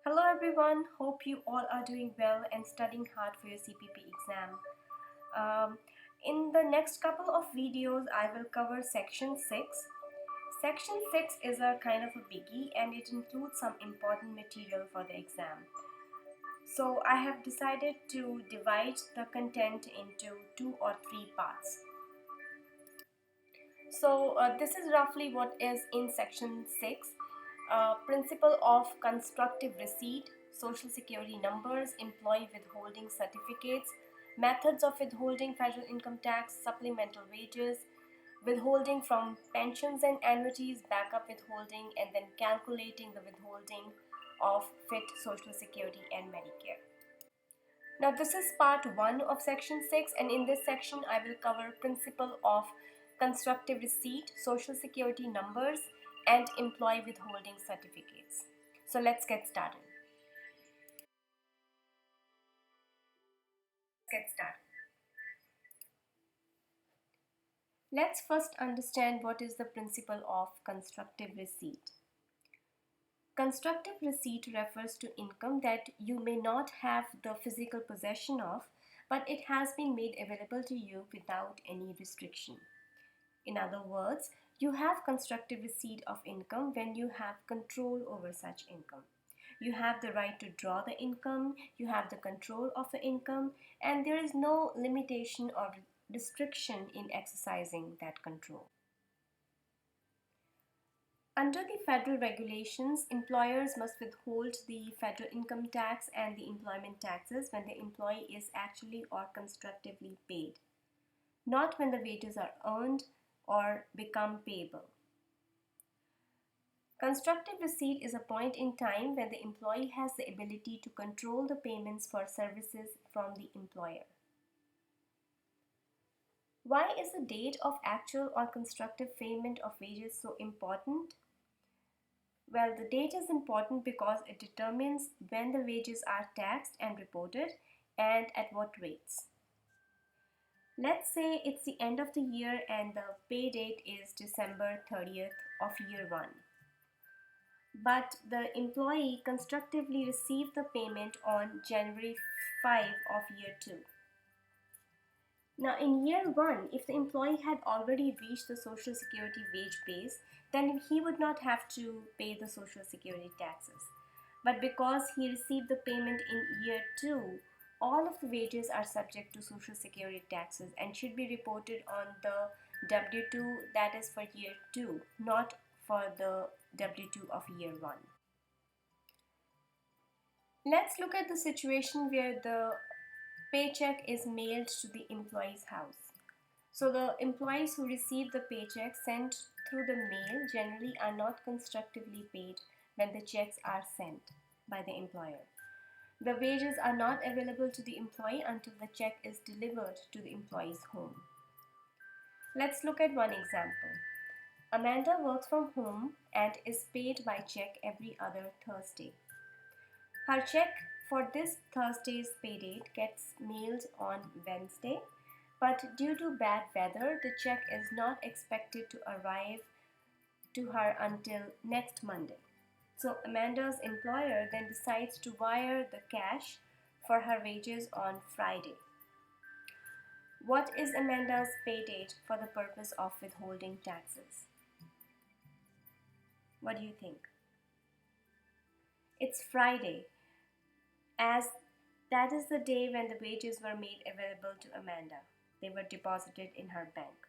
Hello everyone, hope you all are doing well and studying hard for your CPP exam. In the next couple of videos, I will cover section 6. Section 6 is a kind of a biggie and it includes some important material for the exam. So I have decided to divide the content into 2 or 3 parts. So this is roughly what is in section 6. Principle of constructive receipt, social security numbers, employee withholding certificates, methods of withholding federal income tax, supplemental wages, withholding from pensions and annuities, backup withholding, and then calculating the withholding of FIT, Social Security, and Medicare. Now this is part 1 of section 6, and in this section I will cover principle of constructive receipt, social security numbers, and employee withholding certificates. So let's get started. Let's first understand what is the principle of constructive receipt. Constructive receipt refers to income that you may not have the physical possession of, but it has been made available to you without any restriction. In other words, you have constructive receipt of income when you have control over such income. You have the right to draw the income, you have the control of the income, and there is no limitation or restriction in exercising that control. Under the federal regulations, employers must withhold the federal income tax and the employment taxes when the employee is actually or constructively paid, not when the wages are earned or become payable. Constructive receipt is a point in time when the employee has the ability to control the payments for services from the employer. Why is the date of actual or constructive payment of wages so important? Well, the date is important because it determines when the wages are taxed and reported and at what rates. Let's say it's the end of the year and the pay date is December 30th of year 1. But the employee constructively received the payment on January 5 of year 2. Now in year 1, if the employee had already reached the Social Security wage base, then he would not have to pay the Social Security taxes. But because he received the payment in year 2, all of the wages are subject to Social Security taxes and should be reported on the W-2 that is for year 2, not for the W-2 of year 1. Let's look at the situation where the paycheck is mailed to the employee's house. So the employees who receive the paycheck sent through the mail generally are not constructively paid when the checks are sent by the employer. The wages are not available to the employee until the check is delivered to the employee's home. Let's look at one example. Amanda works from home and is paid by check every other Thursday. Her check for this Thursday's pay date gets mailed on Wednesday, but due to bad weather, the check is not expected to arrive to her until next Monday. So Amanda's employer then decides to wire the cash for her wages on Friday. What is Amanda's pay date for the purpose of withholding taxes? What do you think? It's Friday, as that is the day when the wages were made available to Amanda. They were deposited in her bank.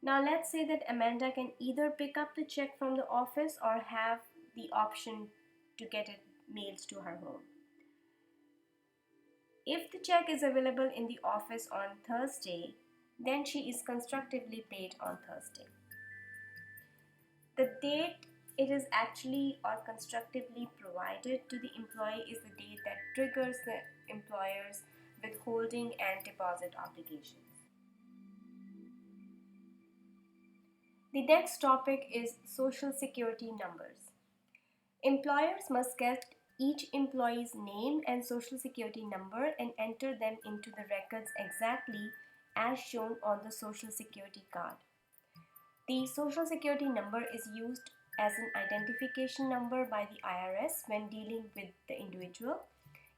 Now let's say that Amanda can either pick up the check from the office or have the option to get it mailed to her home. If the check is available in the office on Thursday, then she is constructively paid on Thursday. The date it is actually or constructively provided to the employee is the date that triggers the employer's withholding and deposit obligations. The next topic is Social Security numbers. Employers must get each employee's name and Social Security number and enter them into the records exactly as shown on the Social Security card. The Social Security number is used as an identification number by the IRS when dealing with the individual,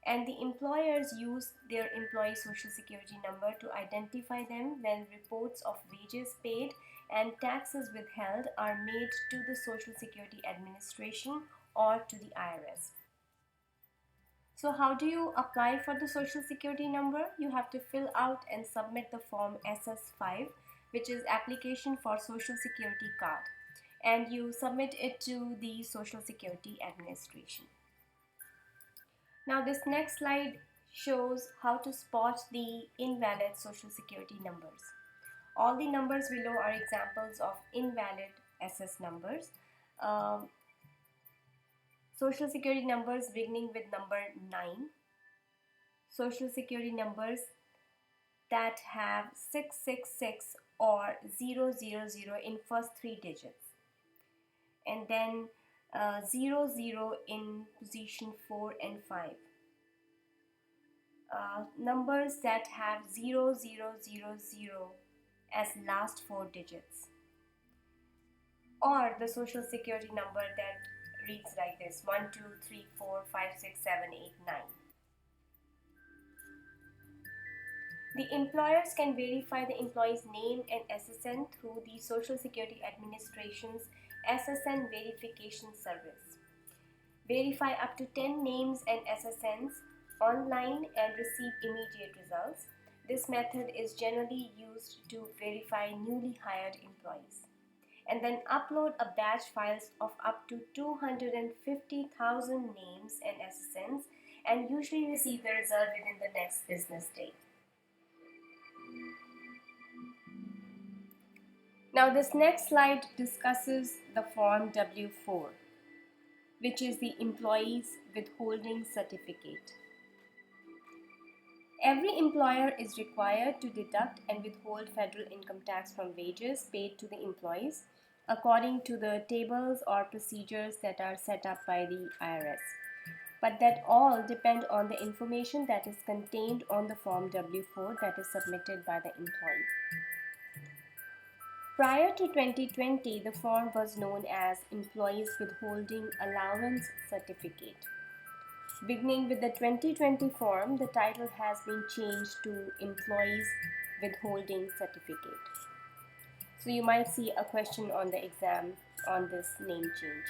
and the employers use their employee Social Security number to identify them when reports of wages paid and taxes withheld are made to the Social Security Administration or to the IRS. So how do you apply for the Social Security number? You have to fill out and submit the form SS5, which is application for Social Security card, and you submit it to the Social Security Administration. Now this next slide shows how to spot the invalid Social Security numbers. All the numbers below are examples of invalid SS numbers. Social Security numbers beginning with number 9, Social Security numbers that have 666 or 000 in first 3 digits, and then 00 in position 4 and 5. Numbers that have 0000 as last 4 digits, or the Social Security number that reads like this: 1 2 3 4 5 6 7 8 9. The employers can verify the employee's name and SSN through the Social Security Administration's SSN verification service. Verify up to 10 names and SSNs online and receive immediate results. This method is generally used to verify newly hired employees. And then upload a batch files of up to 250,000 names and SSNs, and usually receive the result within the next business day. Now this next slide discusses the form W-4, which is the employee's withholding certificate. Every employer is required to deduct and withhold federal income tax from wages paid to the employees according to the tables or procedures that are set up by the IRS, but that all depend on the information that is contained on the form W-4 that is submitted by the employee. Prior to 2020, the form was known as Employees Withholding Allowance Certificate. Beginning with the 2020 form, the title has been changed to Employees Withholding Certificate. So you might see a question on the exam on this name change.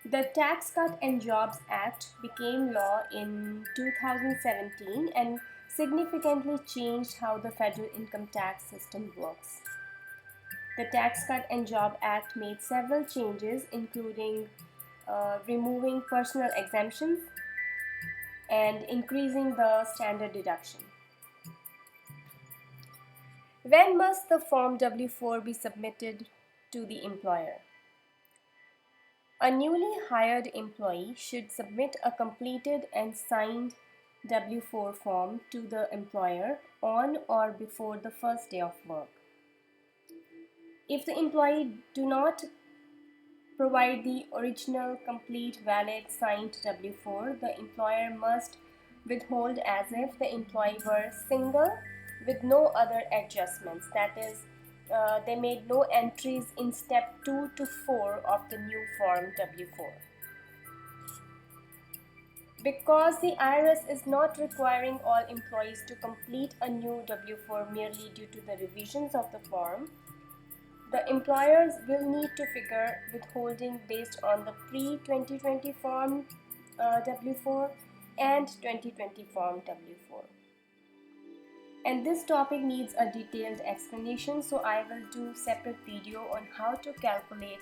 The Tax Cut and Jobs Act became law in 2017 and significantly changed how the federal income tax system works. The Tax Cut and Job Act made several changes, including removing personal exemptions and increasing the standard deduction. When must the Form W-4 be submitted to the employer? A newly hired employee should submit a completed and signed W-4 form to the employer on or before the first day of work. If the employee do not provide the original, complete, valid, signed W-4, the employer must withhold as if the employee were single with no other adjustments. That is, they made no entries in step 2 to 4 of the new form W-4. Because the IRS is not requiring all employees to complete a new W-4 merely due to the revisions of the form, the employers will need to figure withholding based on the pre-2020 form W-4 and 2020 form W-4. And this topic needs a detailed explanation, so I will do separate video on how to calculate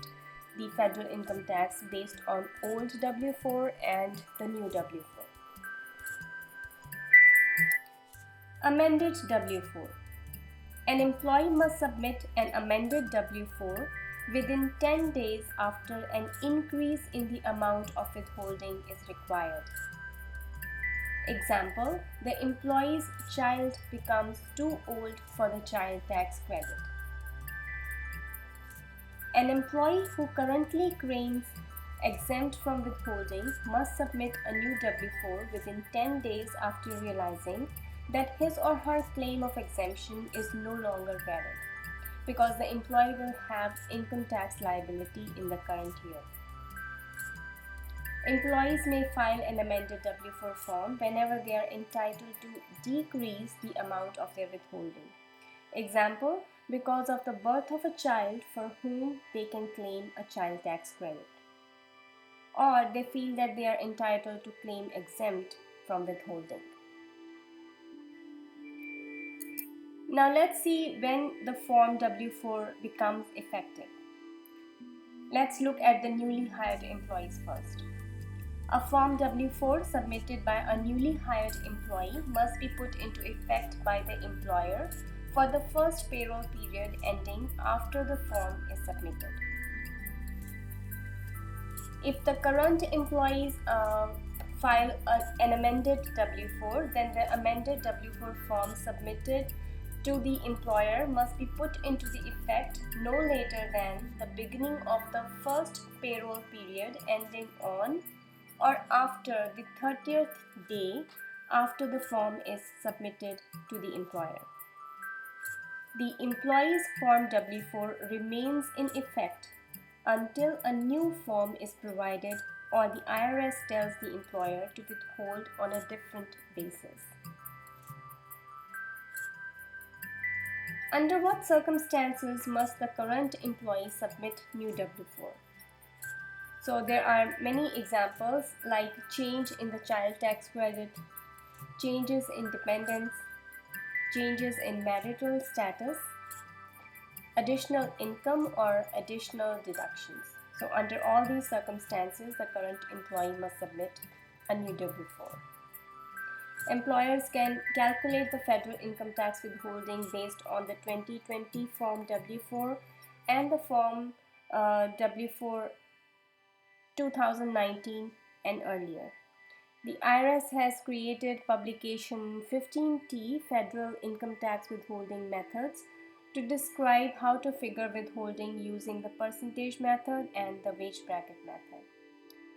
the federal income tax based on old W-4 and the new W-4. Amended W-4. An employee must submit an amended W-4 within 10 days after an increase in the amount of withholding is required. Example, the employee's child becomes too old for the child tax credit. An employee who currently claims exempt from withholding must submit a new W-4 within 10 days after realizing that his or her claim of exemption is no longer valid. because the employee will have income tax liability in the current year. Employees may file an amended W-4 form whenever they are entitled to decrease the amount of their withholding. Example, because of the birth of a child for whom they can claim a child tax credit. Or they feel that they are entitled to claim exempt from withholding. Now let's see when the Form W-4 becomes effective. Let's look at the newly hired employees first. A Form W-4 submitted by a newly hired employee must be put into effect by the employer for the first payroll period ending after the form is submitted. If the current employees file an amended W-4, then the amended W-4 form submitted to the employer must be put into the effect no later than the beginning of the first payroll period ending on or after the 30th day after the form is submitted to the employer. The employee's Form W-4 remains in effect until a new form is provided or the IRS tells the employer to withhold on a different basis. Under what circumstances must the current employee submit new W-4? So there are many examples like change in the child tax credit, changes in dependents, changes in marital status, additional income or additional deductions. So under all these circumstances, the current employee must submit a new W-4. Employers can calculate the federal income tax withholding based on the 2020 Form W-4 and the Form W-4 2019 and earlier. The IRS has created publication 15T Federal Income Tax Withholding Methods to describe how to figure withholding using the percentage method and the wage bracket method.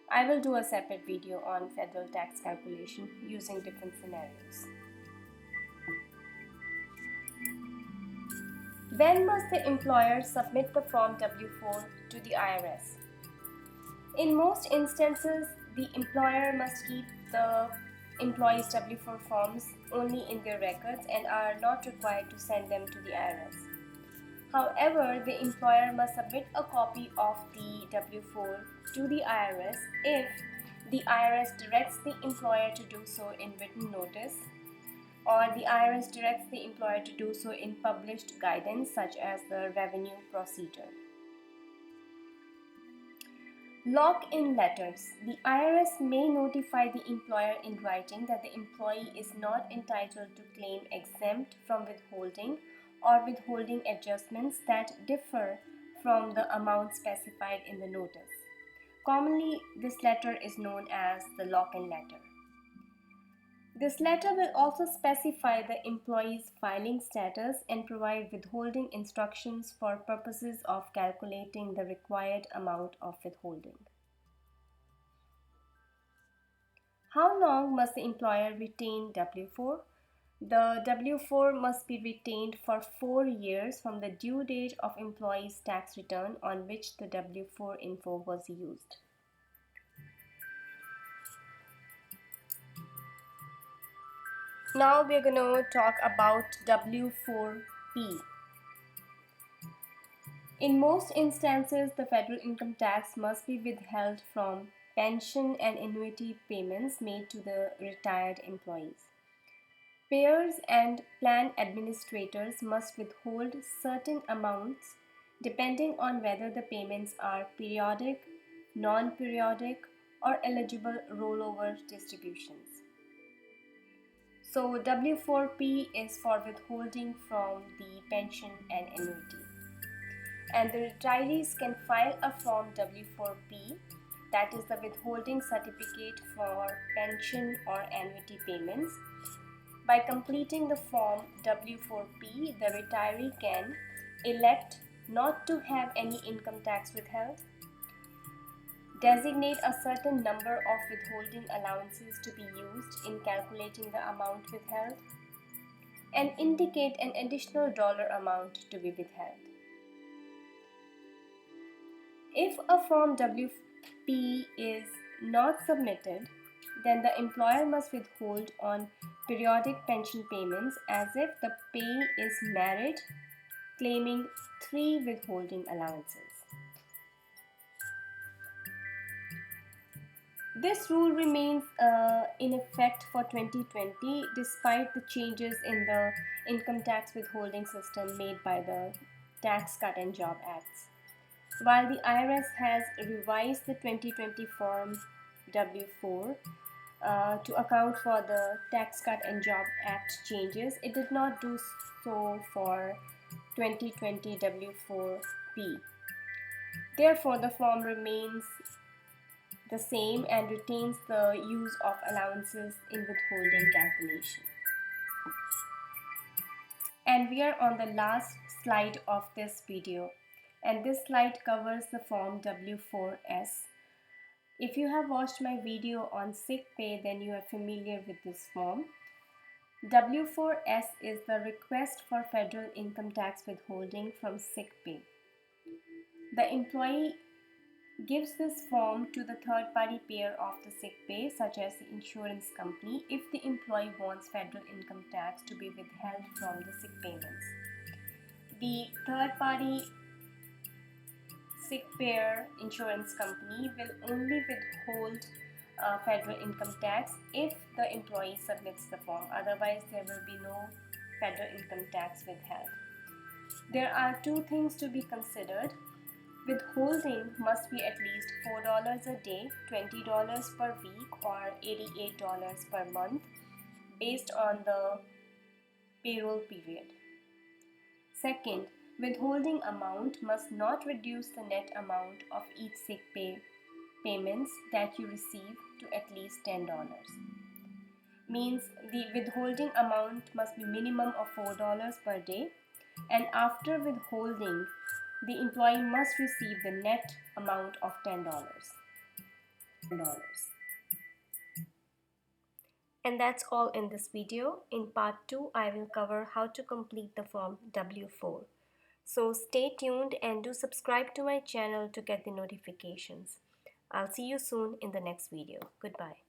I will do a separate video on federal tax calculation using different scenarios. When must the employer submit the Form W-4 to the IRS? In most instances, the employer must keep the employee's W-4 forms only in their records and are not required to send them to the IRS. However, the employer must submit a copy of the W-4 to the IRS if the IRS directs the employer to do so in written notice, or the IRS directs the employer to do so in published guidance such as the revenue procedure. Lock-in letters. The IRS may notify the employer in writing that the employee is not entitled to claim exempt from withholding or withholding adjustments that differ from the amount specified in the notice. Commonly, this letter is known as the lock-in letter. This letter will also specify the employee's filing status and provide withholding instructions for purposes of calculating the required amount of withholding. How long must the employer retain W-4? The W-4 must be retained for 4 years from the due date of employee's tax return on which the W-4 info was used. Now we're going to talk about W-4P. In most instances, the federal income tax must be withheld from pension and annuity payments made to the retired employees. Payers and plan administrators must withhold certain amounts depending on whether the payments are periodic, non-periodic, or eligible rollover distributions. So W-4P is for withholding from the pension and annuity. And the retirees can file a Form W-4P, that is the withholding certificate for pension or annuity payments. By completing the Form W-4P, the retiree can elect not to have any income tax withheld, designate a certain number of withholding allowances to be used in calculating the amount withheld, and indicate an additional dollar amount to be withheld. If a Form WP is not submitted, then the employer must withhold on periodic pension payments as if the pay is merit, claiming 3 withholding allowances. This rule remains in effect for 2020 despite the changes in the income tax withholding system made by the Tax Cut and Job Acts. While the IRS has revised the 2020 Form W4 to account for the Tax Cut and Job Act changes, it did not do so for 2020 W4P. Therefore, the form remains the same and retains the use of allowances in withholding calculation. And we are on the last slide of this video, and this slide covers the form W4S. If you have watched my video on sick pay, then you are familiar with this form. W4S is the request for federal income tax withholding from sick pay. The employee gives this form to the third-party payer of the sick pay, such as the insurance company, if the employee wants federal income tax to be withheld from the sick payments. The third-party sick payer insurance company will only withhold federal income tax if the employee submits the form. Otherwise, there will be no federal income tax withheld. There are two things to be considered. Withholding must be at least $4 a day, $20 per week, or $88 per month based on the payroll period. Second, withholding amount must not reduce the net amount of each sick pay payments that you receive to at least $10. Means the withholding amount must be minimum of $4 per day, and after withholding, the employee must receive the net amount of $10. And that's all in this video. In part 2, I will cover how to complete the form W4. So stay tuned and do subscribe to my channel to get the notifications. I'll see you soon in the next video. Goodbye.